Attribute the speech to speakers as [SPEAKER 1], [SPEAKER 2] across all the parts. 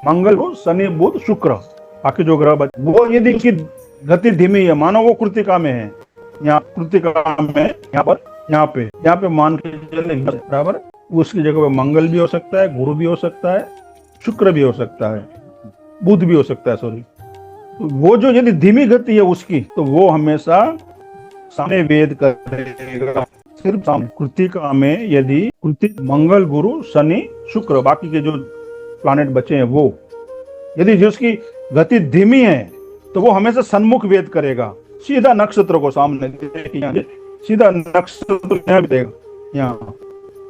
[SPEAKER 1] मंगल को शनि बुध शुक्र, बाकी जो ग्रह वो यदि की गति धीमी है, मानो वो कृतिका में है, यहाँ कृतिका में, यहाँ पे मान के चले बराबर, उसकी जगह पे मंगल भी हो सकता है, गुरु भी हो सकता है, शुक्र भी हो सकता है, बुध भी हो सकता है, सॉरी। तो वो जो यदि धीमी गति है उसकी, तो वो हमेशा सामने वेद करेगा, सिर्फ सामने। कृतिका में यदि मंगल गुरु शनि शुक्र, बाकी के जो प्लैनेट बचे हैं वो यदि जिसकी गति धीमी है तो वो हमेशा सन्मुख वेद करेगा, सीधा नक्षत्र को सामने देखिए, सीधा नक्षत्र यहाँ देगा, यहाँ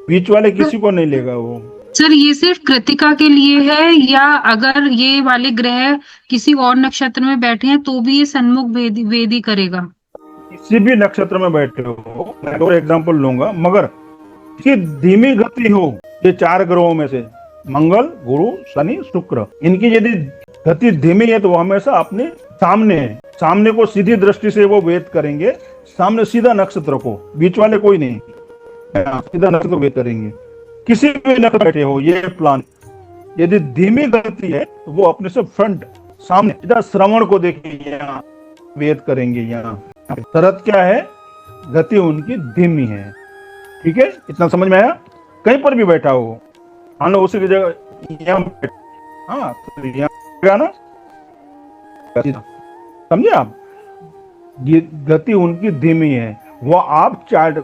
[SPEAKER 1] बीच वाले किसी को नहीं लेगा वो।
[SPEAKER 2] सर ये सिर्फ कृतिका के लिए है, या अगर ये वाले ग्रह किसी और नक्षत्र में बैठे हैं तो भी ये सन्मुख वेद ही करेगा?
[SPEAKER 1] किसी भी नक्षत्र में बैठे हो, मैं और एग्जांपल लूंगा, मगर इसकी धीमी गति हो, ये 4 ग्रहों में से मंगल गुरु शनि शुक्र, इनकी यदि गति धीमी है तो वो हमेशा अपने सामने है, सामने को सीधी दृष्टि से वो वेद करेंगे, सामने सीधा नक्षत्र को, बीच वाले कोई नहीं, सीधा नक्षत्र वेद करेंगे। किसी भी नक्षत्र बैठे हो ये प्लान यदि धीमी गति है तो वो अपने से फ्रंट सामने सीधा श्रवण को देखिए, यहाँ वेद करेंगे। यहाँ शरत क्या है, गति उनकी धीमी है, ठीक है, इतना समझ में आया। कहीं पर भी बैठा हो, मान लो उसी की जगह यहाँ, हाँ तो यहाँ ना, समझे आप, गति उनकी धीमी है। वो आप चार्ट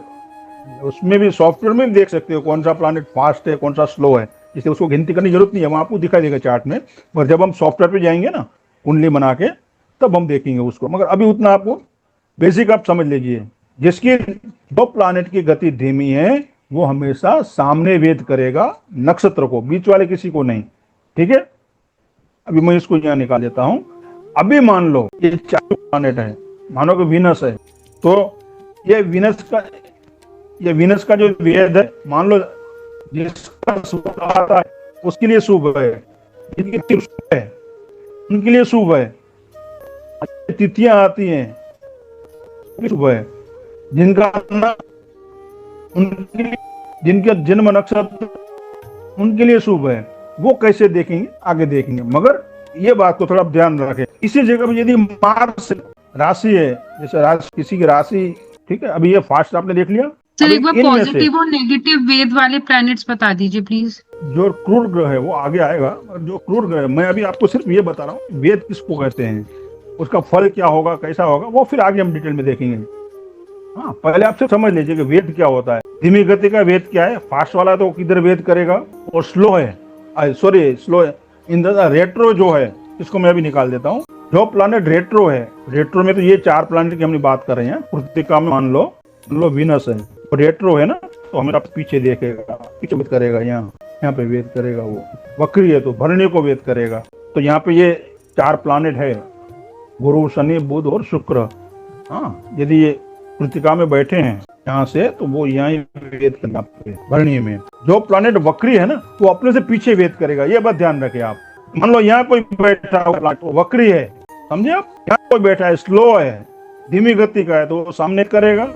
[SPEAKER 1] उसमें भी, सॉफ्टवेयर में भी देख सकते हो कौन सा प्लैनेट फास्ट है कौन सा स्लो है, इसलिए उसको गिनती करने की जरूरत नहीं है, वहां आपको दिखाई देगा चार्ट में। पर जब हम सॉफ्टवेयर पे जाएंगे ना कुंडली बना के, तब हम देखेंगे उसको। मगर अभी उतना आपको बेसिक आप समझ लीजिए, जिसकी दो प्लैनेट की गति धीमी है वो हमेशा सामने वेद करेगा नक्षत्र को, बीच वाले किसी को नहीं, ठीक है। अभी मैं इसको यहाँ निकाल देता हूं। अभी मान लो ये 4 प्लैनेट है, मानो कि वीनस है, तो ये वीनस का जो वेद है, मान लो जिसका शुभ आता है उसके लिए शुभ है, जिनकी शुभ है उनके लिए शुभ है, तिथियां आती हैं शुभ है, जिनका जिनका जन्म नक्षत्र उनके लिए शुभ है। वो कैसे देखेंगे आगे देखेंगे, मगर ये बात को थोड़ा ध्यान रखें। इसी जगह पर यदि मार्स राशि है, जैसे राशि किसी की राशि, ठीक है, अभी ये फास्ट आपने देख लिया।
[SPEAKER 2] सर एक बार पॉजिटिव और नेगेटिव वेद वाले प्लैनेट्स बता दीजिए प्लीज।
[SPEAKER 1] जो क्रूर ग्रह है वो आगे आएगा, जो क्रूर ग्रह, मैं अभी आपको सिर्फ ये बता रहा हूँ वेद किसको कहते हैं, उसका फल क्या होगा, कैसा होगा, वो फिर आगे हम डिटेल में देखेंगे। हाँ, पहले आप सिर्फ समझ लीजिए कि वेद क्या होता है। धीमी गति का वेद क्या है, फास्ट वाला तो किधर वेद करेगा, और स्लो है, सॉरी स्लो है इन द रेट्रो जो है, इसको मैं अभी निकाल देता हूँ। जो प्लैनेट रेट्रो है, रेट्रो में तो ये 4 प्लैनेट की हमने बात कर रहे हैं। कृतिका में मान लो वीनस है, रेट्रो है ना, तो हमें पीछे देखेगा, पीछे वेद करेगा, यहाँ पे वेद करेगा। वो वक्री है तो भरणी को वेद करेगा। तो यहाँ पे ये 4 प्लैनेट है, गुरु शनि बुध और शुक्र। हाँ, यदि ये कृतिका में बैठे हैं यहाँ से, तो वो यहाँ ही वेद करेगा भरणी में। जो प्लैनेट वक्री है ना, वो अपने से पीछे वेद करेगा, ये बात ध्यान रखे आप। मान लो यहाँ कोई बैठा है वक्री है, समझे आप, यहाँ कोई बैठा है स्लो है, धीमी गति का है, तो वो सामने करेगा।